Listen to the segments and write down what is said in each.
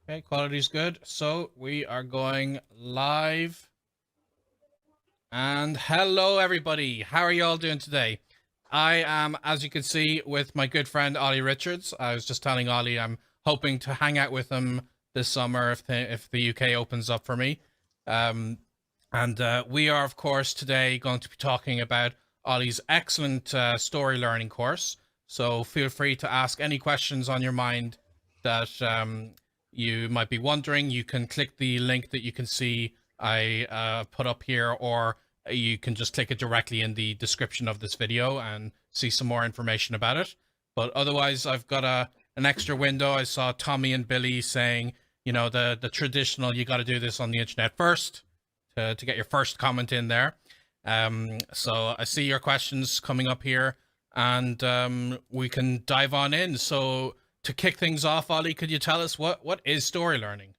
Okay, quality's good. So we are going live. And hello, everybody. How are you all doing today? I am, as you can see, with my good friend Olly Richards. I was just telling Olly I'm hoping to hang out with him this summer if the UK opens up for me. And we are, of course, today going to be talking about Olly's excellent story learning course. So feel free to ask any questions on your mind that you might be wondering. You can click the link that you can see I put up here, or you can just click it directly in the description of this video and see some more information about it. But otherwise, I've got an extra window. I saw Tommy and Billy saying, you know, the traditional, you got to do this on the internet first to get your first comment in there. So I see your questions coming up here, and we can dive on in. So to kick things off, Olly, could you tell us what is story learning?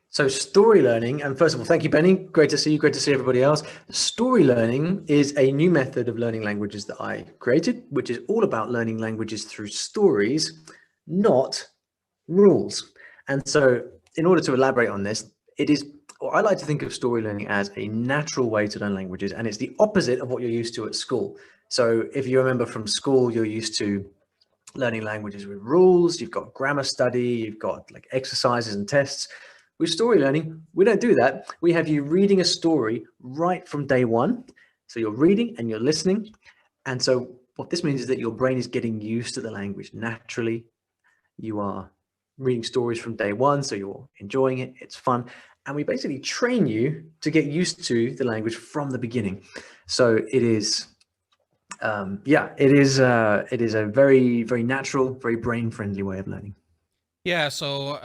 So story learning, and first of all, thank you, Benny. Great to see you. Great to see everybody else. Story learning is a new method of learning languages that I created, which is all about learning languages through stories, not rules. And so in order to elaborate on this, I like to think of story learning as a natural way to learn languages, and it's the opposite of what you're used to at school. So if you remember from school, you're used to learning languages with rules, you've got grammar study, you've got like exercises and tests. With story learning, we don't do that. We have you reading a story right from day one. So you're reading and you're listening. And so what this means is that your brain is getting used to the language naturally. You are reading stories from day one, so you're enjoying it. It's fun. And we basically train you to get used to the language from the beginning. So it is, it is a very, very natural, very brain-friendly way of learning. Yeah, so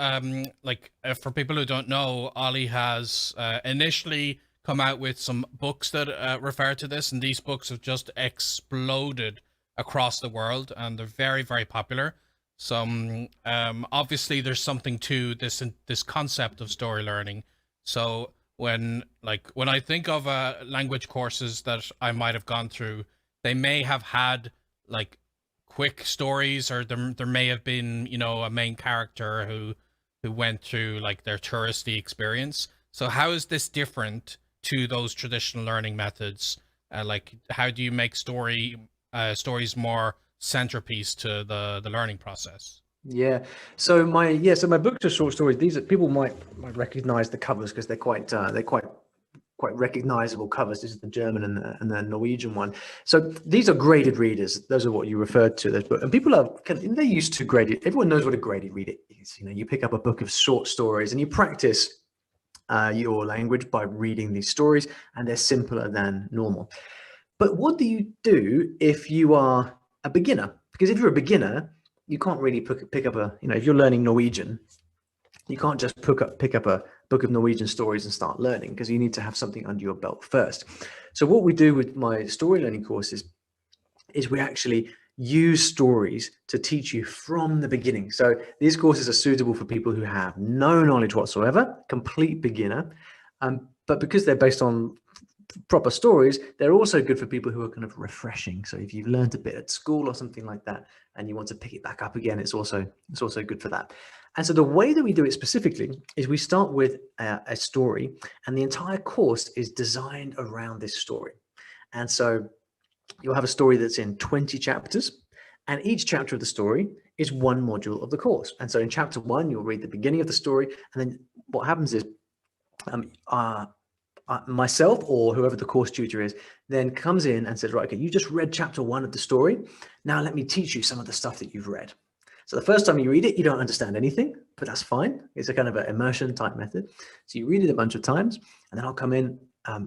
for people who don't know, Olly has initially come out with some books that refer to this, and these books have just exploded across the world, and they're very, very popular. So obviously there's something to this concept of story learning. So when I think of language courses that I might have gone through, they may have had like quick stories, or there may have been, you know, a main character who went through like their touristy experience. So how is this different to those traditional learning methods? Like, how do you make stories more centerpiece to the learning process? Yeah. So my books are short stories. These are, people might recognize the covers because they're quite recognizable covers. This is the German and the Norwegian one. So these are graded readers. Those are what you referred to. And people they're used to graded. Everyone knows what a graded reader is. You know, you pick up a book of short stories and you practice your language by reading these stories, and they're simpler than normal. But what do you do if you are a beginner? Because if you're a beginner, you can't really pick up if you're learning Norwegian, you can't just pick up a book of Norwegian stories and start learning, because you need to have something under your belt first. So what we do with my story learning courses is we actually use stories to teach you from the beginning. So these courses are suitable for people who have no knowledge whatsoever, complete beginner, but because they're based on proper stories, they're also good for people who are kind of refreshing. So if you've learned a bit at school or something like that and you want to pick it back up again, it's also good for that. And so the way that we do it specifically is we start with a story, and the entire course is designed around this story. And so you'll have a story that's in 20 chapters, and each chapter of the story is one module of the course. And so in chapter 1, you'll read the beginning of the story, and then what happens is myself or whoever the course tutor is then comes in and says, right, okay, you just read chapter 1 of the story. Now let me teach you some of the stuff that you've read. So the first time you read it, you don't understand anything, but that's fine. It's a kind of an immersion type method. So you read it a bunch of times, and then I'll come in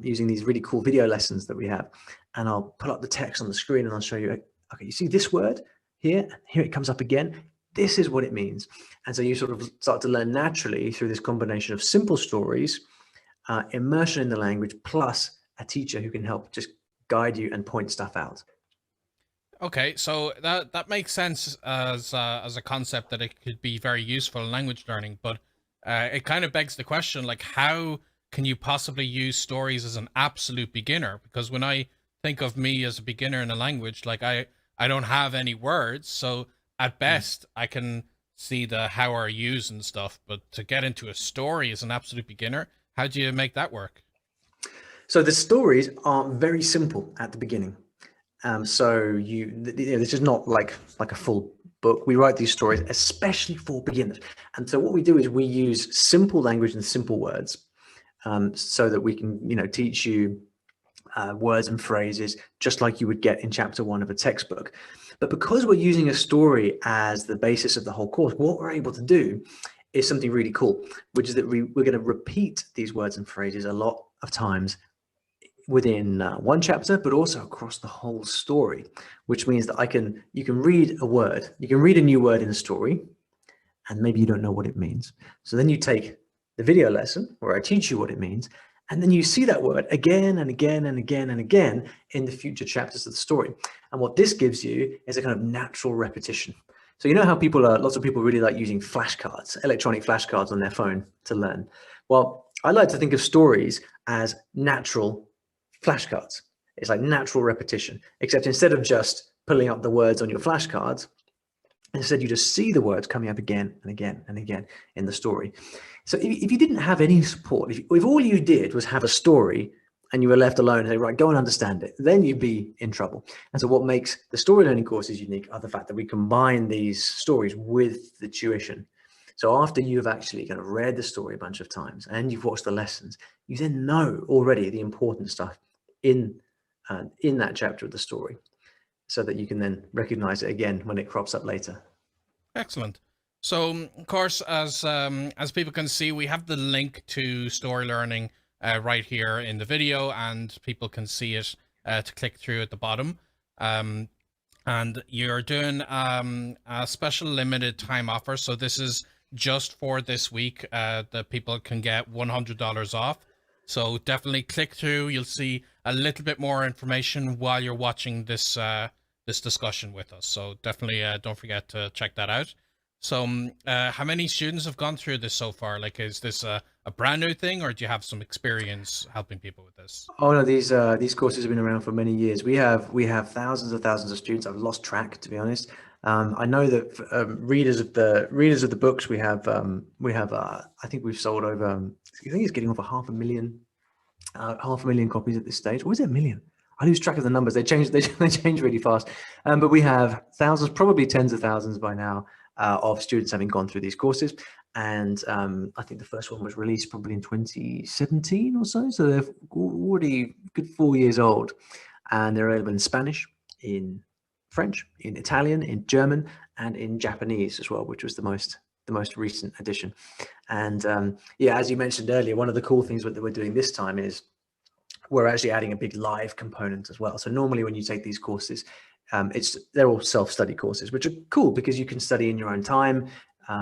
using these really cool video lessons that we have, and I'll pull up the text on the screen and I'll show you, okay, you see this word here, here it comes up again. This is what it means. And so you sort of start to learn naturally through this combination of simple stories, immersion in the language, plus a teacher who can help just guide you and point stuff out. Okay, so that makes sense as a concept, that it could be very useful in language learning, but it kind of begs the question, like, how can you possibly use stories as an absolute beginner? Because when I think of me as a beginner in a language, like I don't have any words, so at best I can see the how are yous and stuff, but to get into a story as an absolute beginner, how do you make that work? So the stories are very simple at the beginning. So this is not like a full book. We write these stories especially for beginners. And so what we do is we use simple language and simple words, so that we can, teach you words and phrases just like you would get in chapter 1 of a textbook. But because we're using a story as the basis of the whole course, what we're able to do is something really cool, which is that we're going to repeat these words and phrases a lot of times within one chapter, but also across the whole story, which means that you can read a word, you can read a new word in a story, and maybe you don't know what it means. So then you take the video lesson where I teach you what it means, and then you see that word again and again and again and again in the future chapters of the story. And what this gives you is a kind of natural repetition. So you know how lots of people really like using flashcards, electronic flashcards on their phone to learn. Well, I like to think of stories as natural flashcards. It's like natural repetition, except instead of just pulling up the words on your flashcards, instead you just see the words coming up again and again and again in the story. So if you didn't have any support, if all you did was have a story and you were left alone and say, right, go and understand it, then you'd be in trouble. And so what makes the story learning courses unique are the fact that we combine these stories with the tuition. So after you've actually kind of read the story a bunch of times and you've watched the lessons, you then know already the important stuff in that chapter of the story, so that you can then recognize it again when it crops up later. Excellent. So, of course, as people can see, we have the link to story learning right here in the video, and people can see it to click through at the bottom. And you're doing a special limited time offer. So this is just for this week. The people can get $100 off. So definitely click through. You'll see a little bit more information while you're watching this this discussion with us. So definitely don't forget to check that out. So how many students have gone through this so far? Like, is this a brand new thing, or do you have some experience helping people with this? Oh no, these courses have been around for many years. We have thousands of students. I've lost track, to be honest. I know that readers of the books I think we've sold over. I think it's getting over 500,000 copies at this stage. Or is it a million? I lose track of the numbers. They change. They change really fast. But we have thousands, probably tens of thousands by now, of students having gone through these courses. And I think the first one was released probably in 2017 or so. So they're already good 4 years old, and they're available in Spanish, in French, in Italian, in German, and in Japanese as well, which was the most recent addition. And yeah, as you mentioned earlier, one of the cool things that we're doing this time is we're actually adding a big live component as well. So normally when you take these courses, they're all self-study courses, which are cool because you can study in your own time.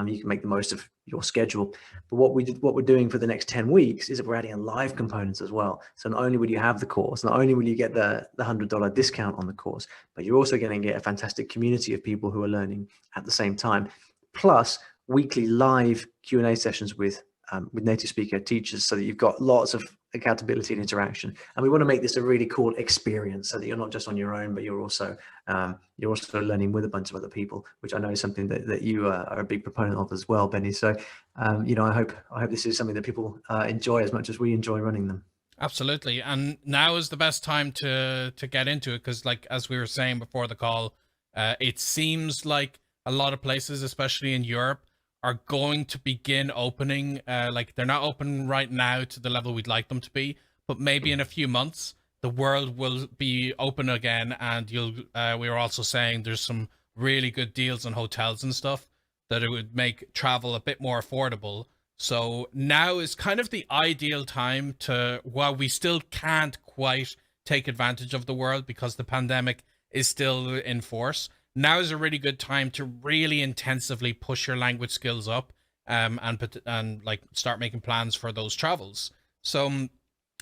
You can make the most of your schedule. But what we're doing for the next 10 weeks is that we're adding a live component as well. So not only will you have the course, not only will you get the $100 discount on the course, but you're also going to get a fantastic community of people who are learning at the same time, plus weekly live Q&A sessions with native speaker teachers, so that you've got lots of accountability and interaction. And we want to make this a really cool experience, so that you're not just on your own, but you're also learning with a bunch of other people, which I know is something that you are a big proponent of as well, Benny. So I hope this is something that people enjoy as much as we enjoy running them. Absolutely. And now is the best time to get into it, because like as we were saying before the call, it seems like a lot of places, especially in Europe, are going to begin opening. Like they're not open right now to the level we'd like them to be, but maybe in a few months the world will be open again. And we were also saying there's some really good deals on hotels and stuff that it would make travel a bit more affordable. So now is kind of the ideal time to, while we still can't quite take advantage of the world because the pandemic is still in force, now is a really good time to really intensively push your language skills up, and like start making plans for those travels. So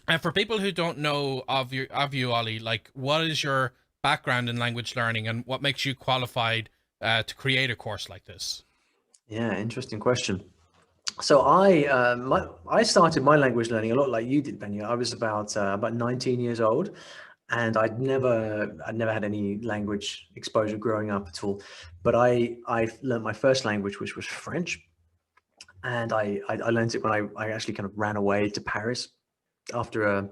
and for people who don't know of you, Ollie, like what is your background in language learning and what makes you qualified to create a course like this? Yeah, interesting question. So I started my language learning a lot like you did, Benny. I was about 19 years old, and I'd never had any language exposure growing up at all. But I learned my first language, which was French, and I learned it when I actually kind of ran away to Paris after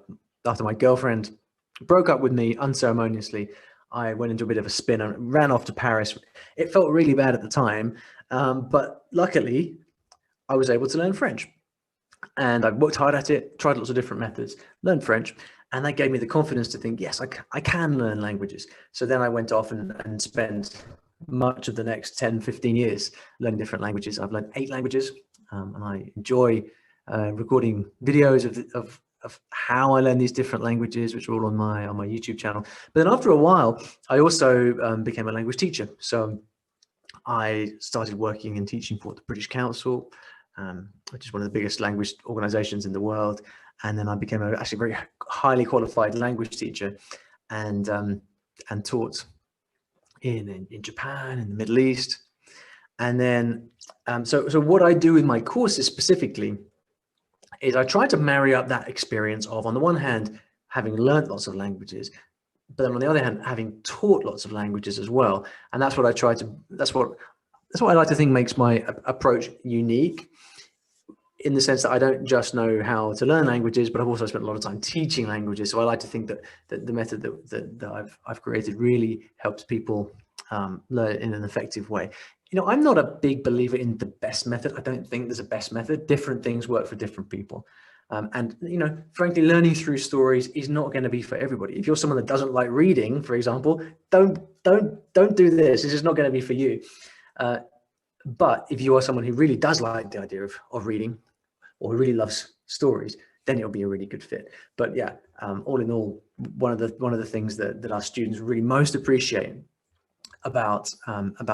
my girlfriend broke up with me unceremoniously. I went into a bit of a spin and ran off to Paris. It felt really bad at the time, but luckily I was able to learn French. And I worked hard at it, tried lots of different methods, learned French, and that gave me the confidence to think, yes, I can learn languages. So then I went off and spent much of the next 10, 15 years learning different languages. I've learned 8 languages, and I enjoy recording videos of how I learn these different languages, which are all on my YouTube channel. But then after a while, I also became a language teacher. So I started working and teaching for the British Council, which is one of the biggest language organizations in the world. And then I became actually very highly qualified language teacher, and taught in Japan, in the Middle East. And then, so what I do with my courses specifically is I try to marry up that experience of, on the one hand, having learned lots of languages, but then on the other hand, having taught lots of languages as well. And that's what I try to, that's what I like to think makes my approach unique, in the sense that I don't just know how to learn languages, but I've also spent a lot of time teaching languages. So I like to think that the method that I've created really helps people learn in an effective way. You know, I'm not a big believer in the best method. I don't think there's a best method. Different things work for different people. And, you know, frankly, learning through stories is not going to be for everybody. If you're someone that doesn't like reading, for example, don't do this. This is not going to be for you. But if you are someone who really does like the idea of reading, or who really loves stories, then it'll be a really good fit. But yeah, all in all, one of the things that our students really most appreciate about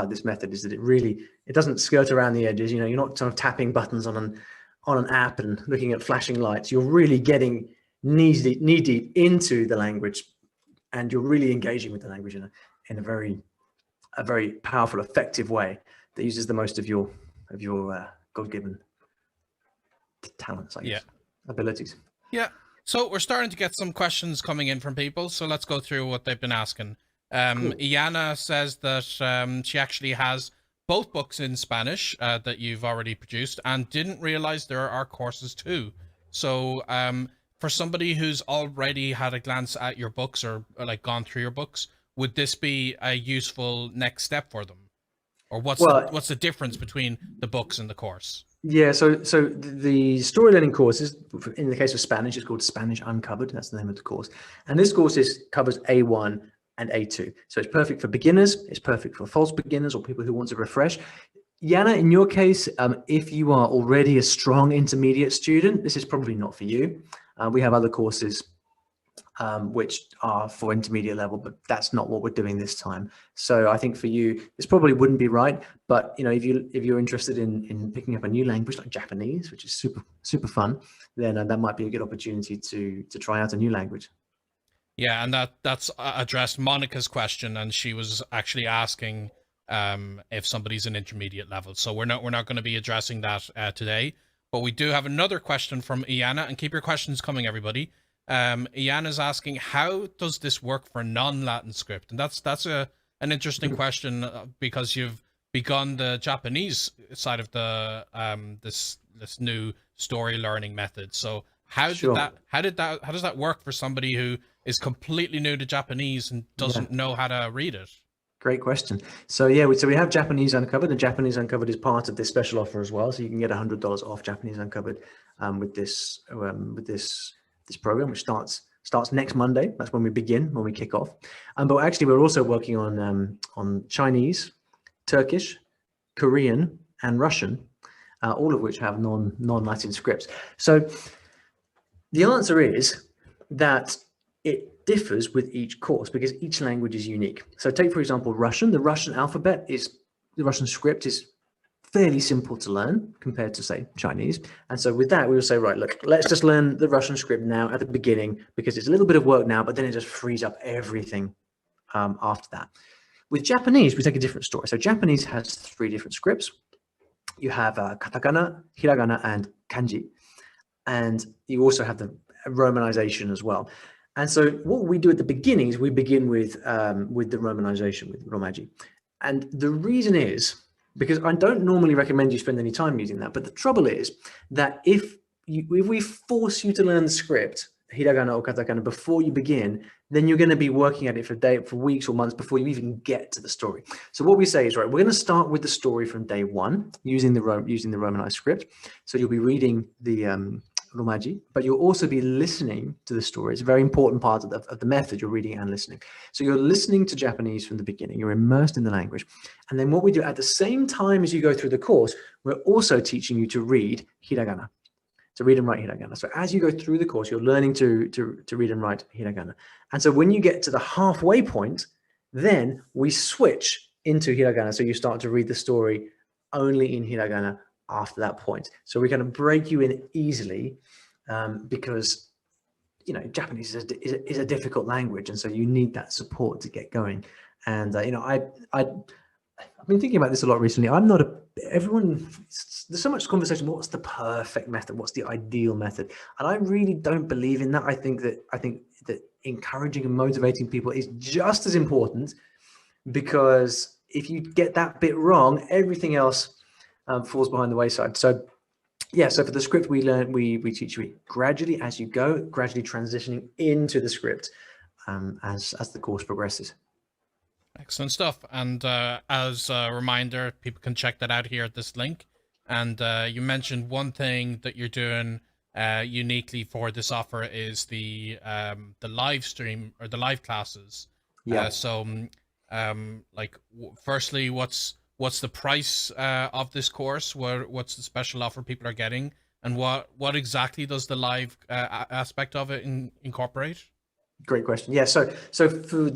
this method is that it doesn't skirt around the edges. You know, you're not sort of tapping buttons on an app and looking at flashing lights. You're really getting knee deep into the language, and you're really engaging with the language in a very powerful, effective way that uses the most of your God-given talents, I guess, abilities. Yeah. So we're starting to get some questions coming in from people. So let's go through what they've been asking. Cool. Iana says that she actually has both books in Spanish that you've already produced, and didn't realize there are courses too. So for somebody who's already had a glance at your books, or like gone through your books, would this be a useful next step for them? Or what's the difference between the books and the course? Yeah, so the story learning courses, in the case of Spanish, it's called Spanish Uncovered. That's the name of the course. And this course covers A1 and A2. So it's perfect for beginners. It's perfect for false beginners or people who want to refresh. Yana, in your case, if you are already a strong intermediate student, this is probably not for you. We have other courses which are for intermediate level, but that's not what we're doing this time. So I think for you, this probably wouldn't be right. But you know, if you're interested in picking up a new language like Japanese, which is super fun, then that might be a good opportunity to try out a new language. Yeah, and that's addressed Monica's question, and she was actually asking if somebody's an intermediate level. So we're not going to be addressing that today, but we do have another question from Iana, and keep your questions coming, everybody. Iana's asking, how does this work for non-Latin script? And that's an interesting question, because you've begun the Japanese side of the this new story learning method. So how does that work for somebody who is completely new to Japanese and doesn't know how to read it? Great question. So yeah, we have Japanese Uncovered, and Japanese Uncovered is part of this special offer as well. So you can get $100 off Japanese Uncovered with this program, which starts next Monday. That's when we kick off. But actually, we're also working on Chinese, Turkish, Korean, and Russian, all of which have non-Latin scripts. So the answer is that it differs with each course because each language is unique. So take, for example, Russian. The Russian script is fairly simple to learn compared to, say, Chinese. And so with that, we will say, right, look, let's just learn the Russian script now at the beginning, because it's a little bit of work now, but then it just frees up everything after that. With Japanese, we take a different story. So Japanese has 3 different scripts. You have katakana, hiragana, and kanji. And you also have the romanization as well. And so what we do at the beginning is we begin with the romanization, with romaji. And the reason is because I don't normally recommend you spend any time using that. But the trouble is that if we force you to learn the script, hiragana or katakana, before you begin, then you're going to be working at it for weeks or months before you even get to the story. So what we say is, right, we're going to start with the story from day one using the Romanized script. So you'll be reading the Romaji, but you'll also be listening to the story. It's a very important part of the method. You're reading and listening. So you're listening to Japanese from the beginning. You're immersed in the language. And then what we do at the same time as you go through the course, we're also teaching you to read hiragana, to read and write hiragana. So as you go through the course, you're learning to read and write hiragana. And so when you get to the halfway point, then we switch into hiragana. So you start to read the story only in hiragana after that point. So we kind of break you in easily because, you know, Japanese is a difficult language. And so you need that support to get going. And, you know, I've been thinking about this a lot recently. There's so much conversation. What's the perfect method? What's the ideal method? And I really don't believe in that. I think that encouraging and motivating people is just as important, because if you get that bit wrong, everything else falls behind the wayside. So yeah, so for the script we teach you gradually as you go, gradually transitioning into the script as the course progresses. Excellent stuff. And as a reminder, people can check that out here at this link. And you mentioned one thing that you're doing uniquely for this offer is the live stream or the live classes. Yeah. Firstly, what's the price of this course? What's the special offer people are getting? And what exactly does the live aspect of it incorporate? Great question. Yeah. So for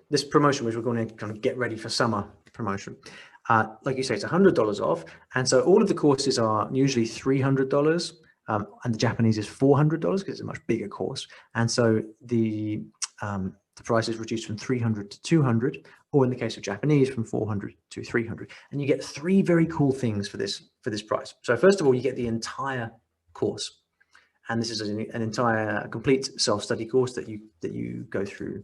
this promotion, which we're going to kind of get ready for summer promotion, like you say, it's $100 off. And so all of the courses are usually $300, and the Japanese is $400 because it's a much bigger course. And so the price is reduced from $300 to $200, or in the case of Japanese, from $400 to $300. And you get three very cool things for this price. So first of all, you get the entire course. And this is an entire complete self-study course that you go through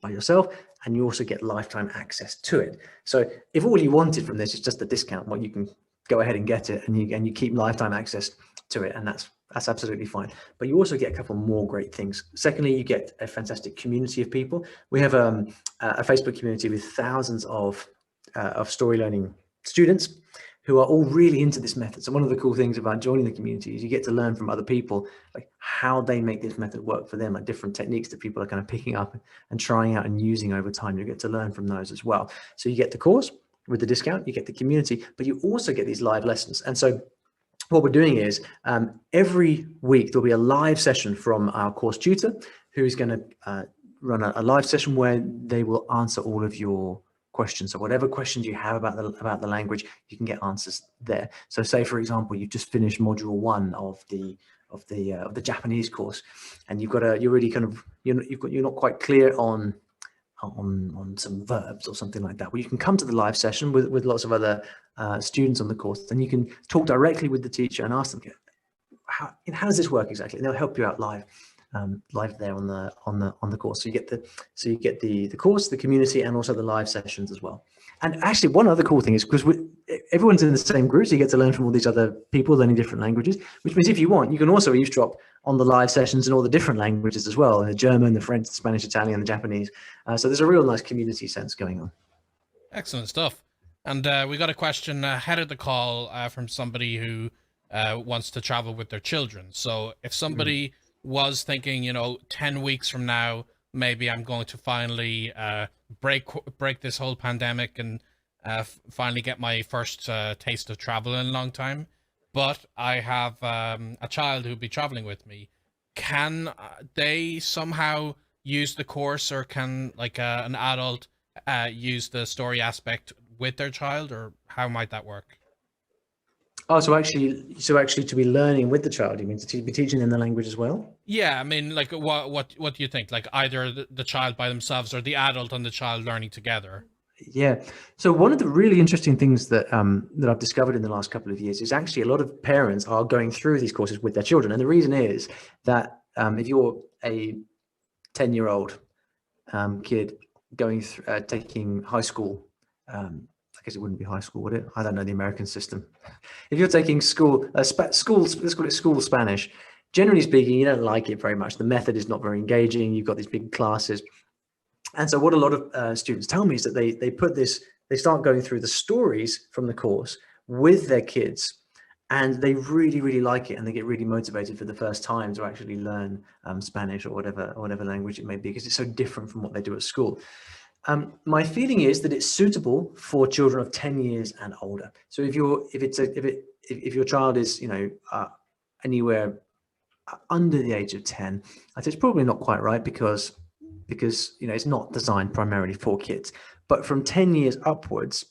by yourself, and you also get lifetime access to it. So if all you wanted from this is just a discount, well, you can go ahead and get it, and you keep lifetime access to it, and that's absolutely fine. But you also get a couple more great things. Secondly, you get a fantastic community of people. We have a Facebook community with thousands of story learning students who are all really into this method. So one of the cool things about joining the community is you get to learn from other people, like how they make this method work for them, like different techniques that people are kind of picking up and trying out and using over time. You get to learn from those as well. So you get the course with the discount, you get the community, but you also get these live lessons. And so what we're doing is every week there'll be a live session from our course tutor who's going to run a live session where they will answer all of your questions. So whatever questions you have about the language, you can get answers there. So say, for example, you've just finished module 1 of the Japanese course, and you're not quite clear on some verbs or something like that. Well, you can come to the live session with lots of other students on the course, and you can talk directly with the teacher and ask them, how does this work exactly? And they'll help you out live there on the course. So you get the course, the community, and also the live sessions as well. And actually, one other cool thing is because everyone's in the same group, so you get to learn from all these other people learning different languages. Which means if you want, you can also eavesdrop on the live sessions in all the different languages as well: the German, the French, the Spanish, Italian, the Japanese. So there's a real nice community sense going on. Excellent stuff. And we got a question ahead of the call from somebody who wants to travel with their children. So if somebody was thinking, 10 weeks from now, maybe I'm going to finally break this whole pandemic and finally get my first taste of travel in a long time, but I have a child who'll be traveling with me. Can they somehow use the course, or can an adult use the story aspect with their child, or how might that work? Oh, so actually to be learning with the child, you mean to be teaching them the language as well? Yeah, I mean, what do you think? Like either the child by themselves or the adult and the child learning together? Yeah. So one of the really interesting things that I've discovered in the last couple of years is actually a lot of parents are going through these courses with their children, and the reason is that if you're a 10-year-old kid going through taking high school, I guess it wouldn't be high school, would it? I don't know the American system. If you're taking school, let's call it school Spanish. Generally speaking, you don't like it very much. The method is not very engaging. You've got these big classes. And so what a lot of students tell me is that they start going through the stories from the course with their kids, and they really, really like it, and they get really motivated for the first time to actually learn Spanish or whatever language it may be, because it's so different from what they do at school. My feeling is that it's suitable for children of 10 years and older. So if your child is, anywhere under the age of 10, I think it's probably not quite right, because it's not designed primarily for kids. But from 10 years upwards,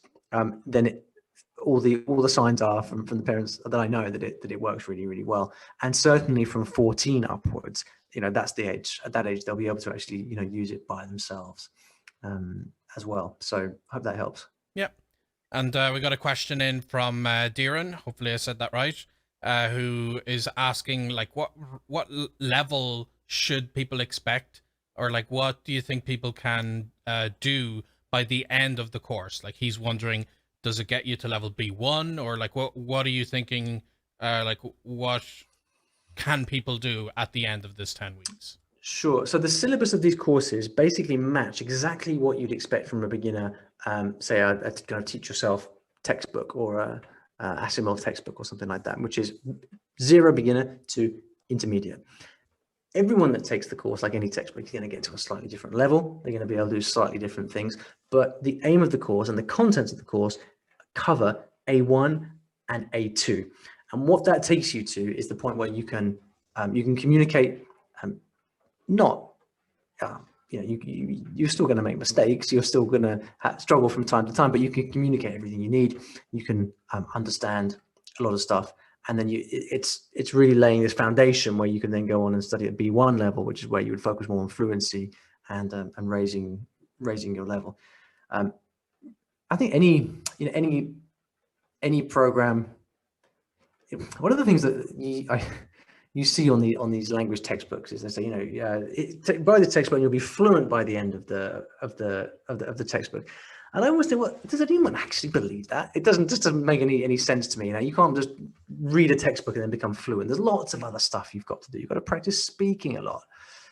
then all the signs are from the parents that I know that it works really, really well. And certainly from 14 upwards, that's the age. At that age, they'll be able to actually use it by themselves as well. So I hope that helps. Yeah. And we got a question in from Darren, hopefully I said that right, who is asking, like, what level should people expect, or like what do you think people can do by the end of the course? Like, he's wondering, does it get you to level B1, or like what are you thinking, like what can people do at the end of this 10 weeks? Sure. So the syllabus of these courses basically match exactly what you'd expect from a beginner, say a kind of teach yourself textbook, or a Asimov textbook or something like that, which is 0 beginner to intermediate. Everyone that takes the course, like any textbook, is going to get to a slightly different level. They're going to be able to do slightly different things, but the aim of the course and the contents of the course cover A1 and A2. And what that takes you to is the point where you can communicate. You're still going to make mistakes. You're still going to struggle from time to time, but you can communicate everything you need. You can understand a lot of stuff, and then it's really laying this foundation where you can then go on and study at B1 level, which is where you would focus more on fluency and raising your level. I think any program. One of the things that you see on these language textbooks is they say, buy the textbook and you'll be fluent by the end of the textbook. And I always think, well, does anyone actually believe that? It doesn't make any sense to me. You can't just read a textbook and then become fluent. There's lots of other stuff you've got to do. You've got to practice speaking a lot.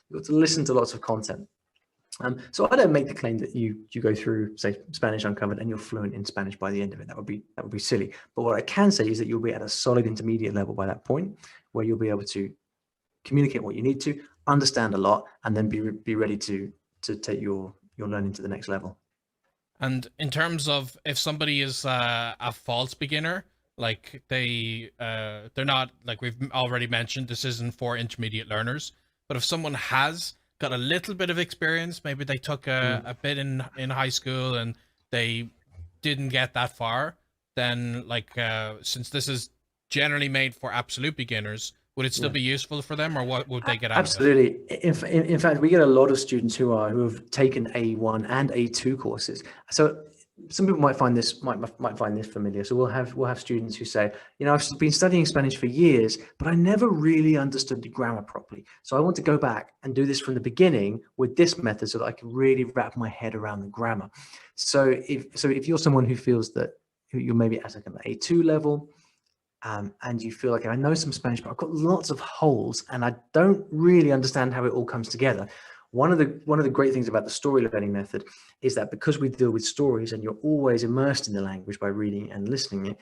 You've got to listen to lots of content. So I don't make the claim that you go through, say, Spanish Uncovered and you're fluent in Spanish by the end of it. That would be silly. But what I can say is that you'll be at a solid intermediate level by that point, where you'll be able to communicate what you need to, understand a lot, and then be ready to take your learning to the next level. And in terms of if somebody is a false beginner, like they're not, like we've already mentioned, this isn't for intermediate learners. But if someone has got a little bit of experience, maybe they took a bit in high school and they didn't get that far, then since this is generally made for absolute beginners, would it still be useful for them, or what would they get out Absolutely. of it? In fact, we get a lot of students who have taken A1 and A2 courses. So some people might find this familiar. So we'll have students who say, I've been studying Spanish for years, but I never really understood the grammar properly. So I want to go back and do this from the beginning with this method so that I can really wrap my head around the grammar. So if you're someone who feels that you're maybe at an A2 level, and you feel like, I know some Spanish, but I've got lots of holes and I don't really understand how it all comes together. One of the great things about the story learning method is that because we deal with stories and you're always immersed in the language by reading and listening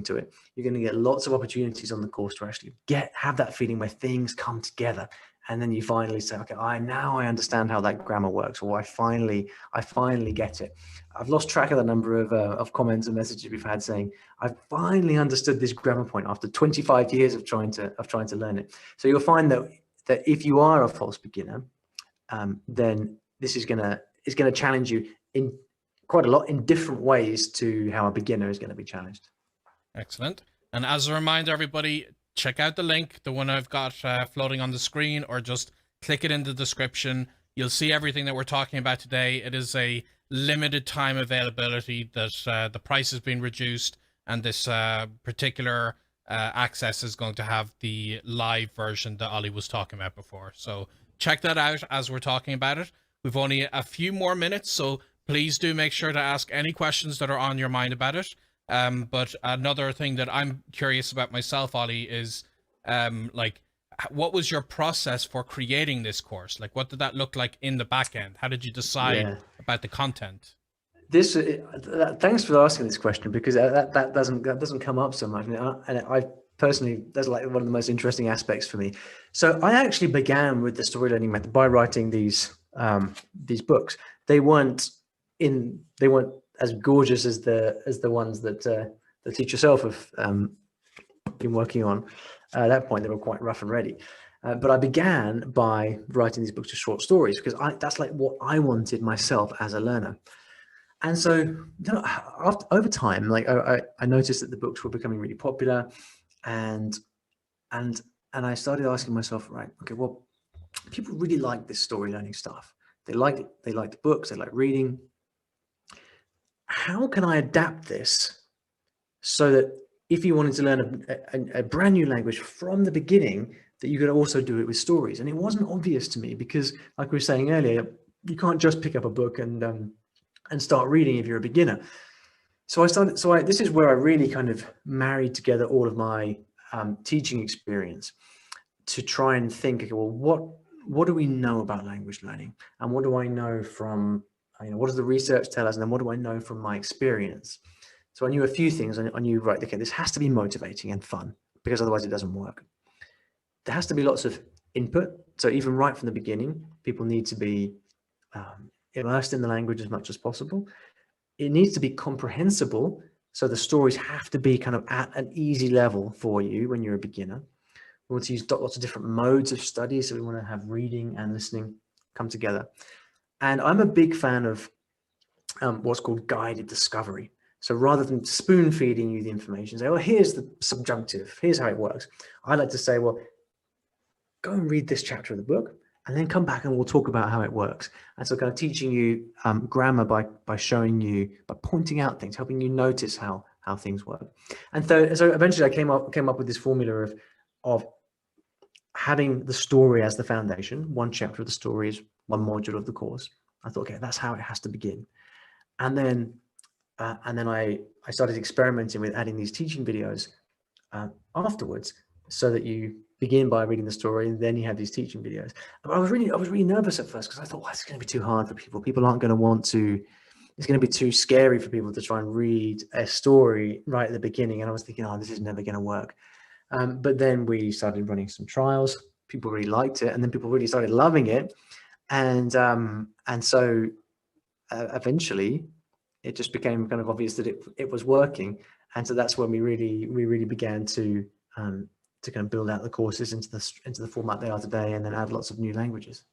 to it, you're going to get lots of opportunities on the course to actually have that feeling where things come together. And then you finally say, okay, now I understand how that grammar works, or I finally get it. I've lost track of the number of comments and messages we've had saying, I finally understood this grammar point after 25 years of trying to learn it. So you'll find that if you are a false beginner, then this is gonna challenge you in quite a lot in different ways to how a beginner is going to be challenged. Excellent. And as a reminder, everybody, check out the link, the one I've got floating on the screen, or just click it in the description. You'll see everything that we're talking about today. It is a limited time availability that the price has been reduced, and this particular access is going to have the live version that Olly was talking about before. So check that out as we're talking about it. We've only a few more minutes, so please do make sure to ask any questions that are on your mind about it. But another thing that I'm curious about myself, Ollie, is like, what was your process for creating this course? Like, what did that look like in the back end? How did you decide Yeah. about the content? This thanks for asking this question, because that doesn't come up so much, and I personally, that's like one of the most interesting aspects for me. So I actually began with the story learning method by writing these books. They weren't as gorgeous as the ones that the teach yourself have been working on. At that point, they were quite rough and ready. But I began by writing these books of short stories, because that's like what I wanted myself as a learner. And so over time, like I noticed that the books were becoming really popular, and I started asking myself, right, okay, well, people really like this story learning stuff. They like it. They like the books. They like reading. How can I adapt this so that if you wanted to learn a brand new language from the beginning, that you could also do it with stories? And it wasn't obvious to me, because, like we were saying earlier, you can't just pick up a book and start reading if you're a beginner. So this is where I really kind of married together all of my teaching experience to try and think, okay, well, what do we know about language learning, and what do I know from, what does the research tell us, and then what do I know from my experience? So I knew a few things. I knew, right, okay, this has to be motivating and fun, because otherwise it doesn't work. There has to be lots of input. So even right from the beginning, people need to be immersed in the language as much as possible. It needs to be comprehensible. So the stories have to be kind of at an easy level for you when you're a beginner. We want to use lots of different modes of study. So we want to have reading and listening come together. And I'm a big fan of what's called guided discovery. So rather than spoon feeding you the information, say, well, here's the subjunctive, here's how it works. I like to say, well, go and read this chapter of the book, and then come back and we'll talk about how it works. And so kind of teaching you grammar by showing you, by pointing out things, helping you notice how things work. And so eventually I came up with this formula of having the story as the foundation. One chapter of the story is one module of the course. I thought, okay, that's how it has to begin. And then I started experimenting with adding these teaching videos afterwards, so that you begin by reading the story and then you have these teaching videos. I was really nervous at first, because I thought, well, it's going to be too hard for people. People aren't going to want to. It's going to be too scary for people to try and read a story right at the beginning. And I was thinking, oh, this is never going to work. But then we started running some trials. People really liked it, and then people really started loving it. And so eventually, it just became kind of obvious that it was working. And so that's when we really began to kind of build out the courses into the format they are today, and then add lots of new languages.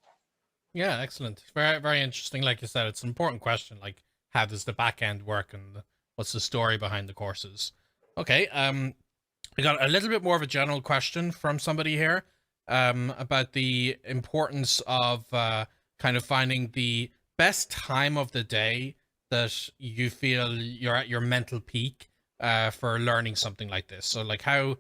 Yeah, excellent. Very, very interesting. Like you said, it's an important question. Like, how does the back end work, and what's the story behind the courses? Okay. We got a little bit more of a general question from somebody here, about the importance of kind of finding the best time of the day that you feel you're at your mental peak for learning something like this. So, like, how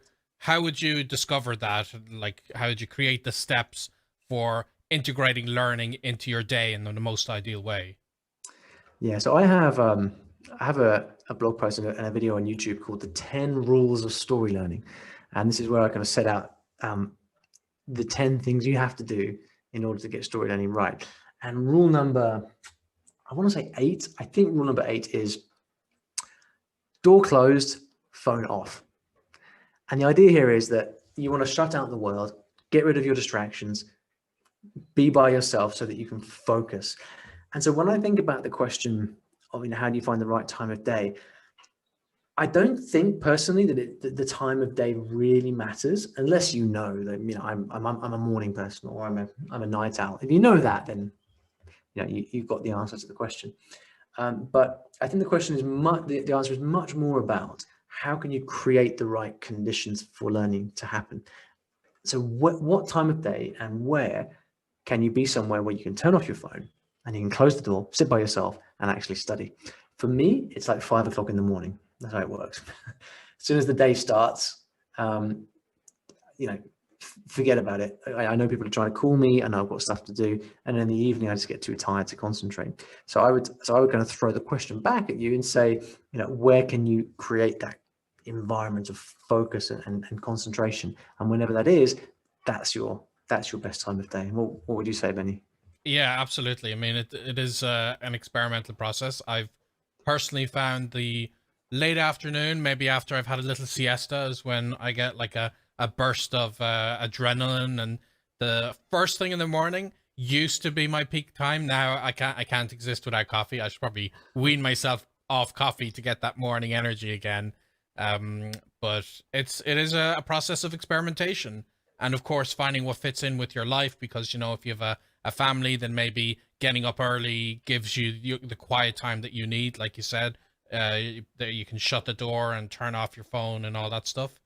would you discover that? Like, how did you create the steps for integrating learning into your day in the most ideal way? Yeah, so I have a blog post and a video on YouTube called "The 10 Rules of Story Learning," and this is where I kind of set out the 10 things you have to do in order to get story learning right. And rule number, I want to say 8. I think rule number 8 is door closed, phone off. And the idea here is that you want to shut out the world, get rid of your distractions, be by yourself so that you can focus. And so when I think about the question of, how do you find the right time of day, I don't think personally that the time of day really matters, unless you know that, I'm a morning person, or I'm a night owl. If you know that, then you've got the answer to the question. But I think the question is the answer is much more about how can you create the right conditions for learning to happen. So what time of day and where can you be somewhere where you can turn off your phone and you can close the door, sit by yourself, and actually study? For me, it's like 5 o'clock in the morning. That's how it works. As soon as the day starts, forget about it. I know people are trying to call me, and I've got stuff to do, and in the evening I just get too tired to concentrate. So I would kind of throw the question back at you and say, where can you create that environment of focus and concentration? And whenever that is, that's your best time of day. And what would you say, Benny? Yeah, absolutely. I mean, it is an experimental process. I've personally found the late afternoon, maybe after I've had a little siesta, is when I get like a burst of adrenaline. And the first thing in the morning used to be my peak time. Now I can't exist without coffee. I should probably wean myself off coffee to get that morning energy again. But it is a process of experimentation, and of course finding what fits in with your life, because if you have a family, then maybe getting up early gives you the quiet time that you need, like you said, that you can shut the door and turn off your phone and all that stuff.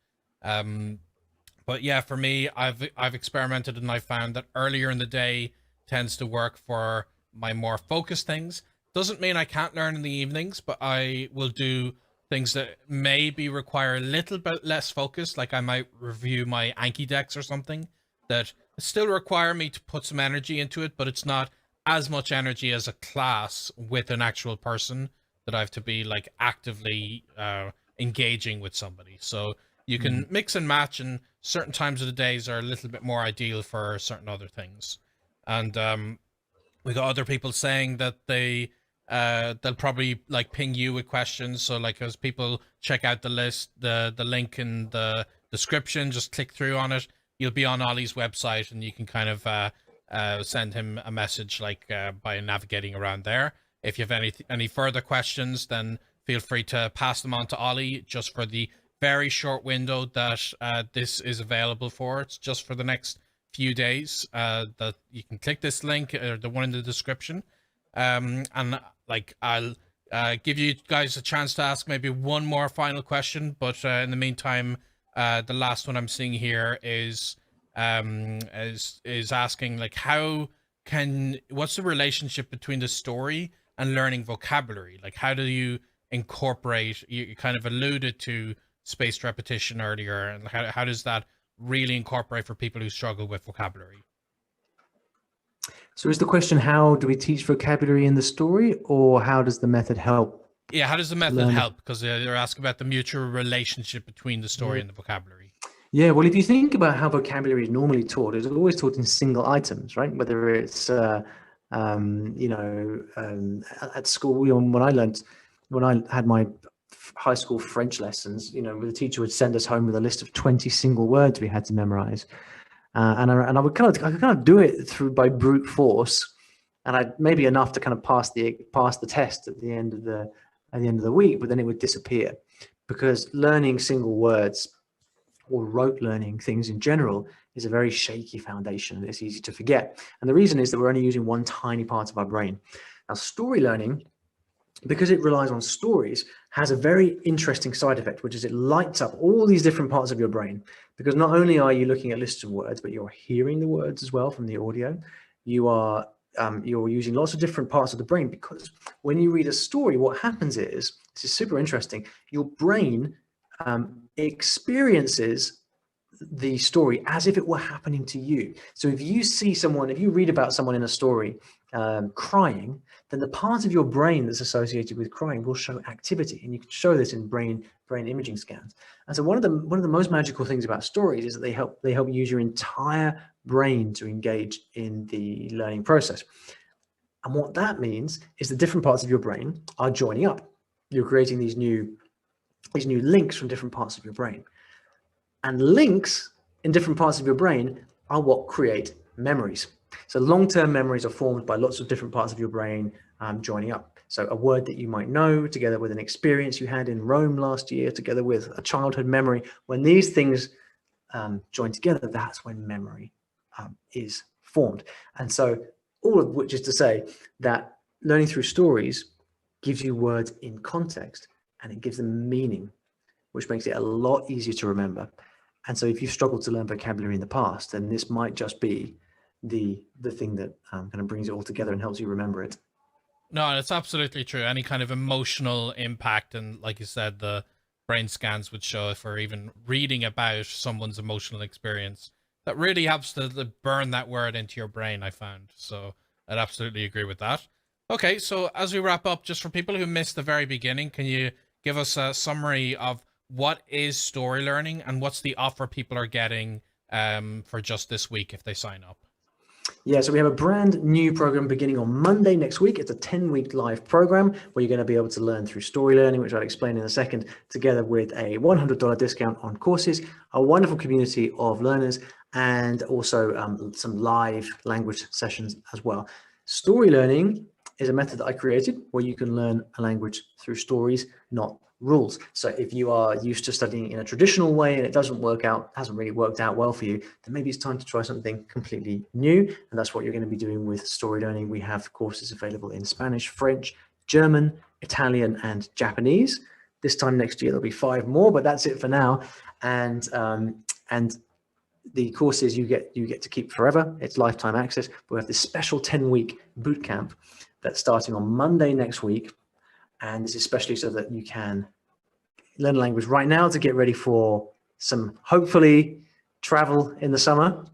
But yeah, for me, I've experimented, and I found that earlier in the day tends to work for my more focused things. Doesn't mean I can't learn in the evenings, but I will do things that maybe require a little bit less focus. Like I might review my Anki decks or something that still require me to put some energy into it, but it's not as much energy as a class with an actual person that I have to be like actively engaging with somebody. So you can mix and match, and certain times of the days are a little bit more ideal for certain other things. And we got other people saying that they'll probably like ping you with questions. So like as people check out the list, the link in the description, just click through on it. You'll be on Olly's website, and you can kind of send him a message like by navigating around there. If you have any further questions, then feel free to pass them on to Olly, just for the very short window that this is available for. It's just for the next few days that you can click this link, or the one in the description. And like I'll give you guys a chance to ask maybe one more final question, but in the meantime, the last one I'm seeing here is asking like what's the relationship between the story and learning vocabulary? Like how do you incorporate? You kind of alluded to spaced repetition earlier, and how does that really incorporate for people who struggle with vocabulary? So is the question, how do we teach vocabulary in the story, or how does the method help? Yeah, how does the method help? Because they're asking about the mutual relationship between the story and the vocabulary. Yeah, well, if you think about how vocabulary is normally taught, it's always taught in single items, right? Whether it's, at school, when I had my high school French lessons, the teacher would send us home with a list of 20 single words we had to memorize. And I would kind of do it by brute force, and I maybe enough to kind of pass the test at the end of the week, but then it would disappear, because learning single words or rote learning things in general is a very shaky foundation, and it's easy to forget. And the reason is that we're only using one tiny part of our brain. Now, story learning, because it relies on stories, has a very interesting side effect, which is it lights up all these different parts of your brain. Because not only are you looking at lists of words, but you're hearing the words as well from the audio. You're using lots of different parts of the brain, because when you read a story, what happens is, this is super interesting, your brain experiences the story as if it were happening to you. So if you read about someone in a story crying, then the part of your brain that's associated with crying will show activity, and you can show this in brain imaging scans. And so one of the most magical things about stories is that they help use your entire brain to engage in the learning process. And what that means is the different parts of your brain are joining up. You're creating these new links from different parts of your brain. And links in different parts of your brain are what create memories. So long-term memories are formed by lots of different parts of your brain joining up. So a word that you might know, together with an experience you had in Rome last year, together with a childhood memory, when these things join together, that's when memory is formed. And so all of which is to say that learning through stories gives you words in context, and it gives them meaning, which makes it a lot easier to remember. And so if you've struggled to learn vocabulary in the past, then this might just be the thing that kind of brings it all together and helps you remember it. No, it's absolutely true. Any kind of emotional impact, and like you said, the brain scans would show, if we're even reading about someone's emotional experience, that really helps to burn that word into your brain, I found. So I'd absolutely agree with that. Okay, so as we wrap up, just for people who missed the very beginning, can you give us a summary of what is story learning and what's the offer people are getting for just this week if they sign up? Yeah, so we have a brand new program beginning on Monday next week. It's a 10-week live program where you're going to be able to learn through story learning, which I'll explain in a second, together with a $100 discount on courses, a wonderful community of learners, and also some live language sessions as well. Story learning is a method that I created where you can learn a language through stories, not rules. So if you are used to studying in a traditional way and it doesn't work out, hasn't really worked out well for you, then maybe it's time to try something completely new. And that's what you're going to be doing with story learning. We have courses available in Spanish, French, German, Italian, and Japanese. This time next year, there'll be 5 more, but that's it for now. And the courses you get to keep forever. It's lifetime access. We have this special 10-week boot camp that's starting on Monday next week. And this is especially so that you can learn a language right now to get ready for some, hopefully, travel in the summer.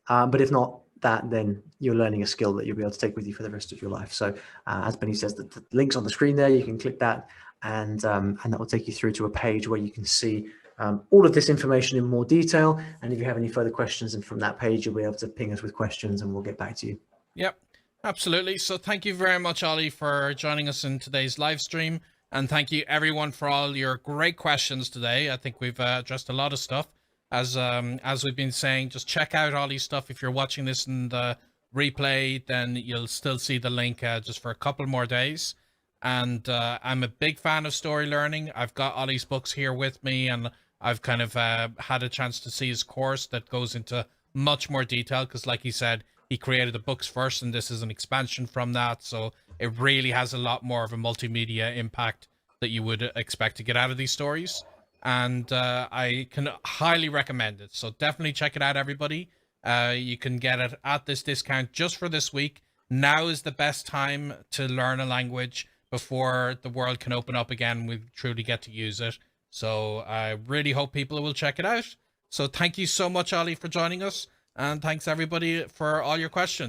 But if not that, then you're learning a skill that you'll be able to take with you for the rest of your life. So as Benny says, the link's on the screen there. You can click that and that will take you through to a page where you can see all of this information in more detail. And if you have any further questions, and from that page, you'll be able to ping us with questions and we'll get back to you. Yep. Absolutely. So thank you very much, Olly, for joining us in today's live stream. And thank you, everyone, for all your great questions today. I think we've addressed a lot of stuff. As we've been saying, just check out Olly's stuff. If you're watching this in the replay, then you'll still see the link just for a couple more days. And I'm a big fan of story learning. I've got Olly's books here with me, and I've kind of had a chance to see his course that goes into much more detail because, like he said, he created the books first, and this is an expansion from that. So it really has a lot more of a multimedia impact that you would expect to get out of these stories. And I can highly recommend it. So definitely check it out, everybody. You can get it at this discount just for this week. Now is the best time to learn a language before the world can open up again and we truly get to use it. So I really hope people will check it out. So thank you so much, Olly, for joining us. And thanks, everybody, for all your questions.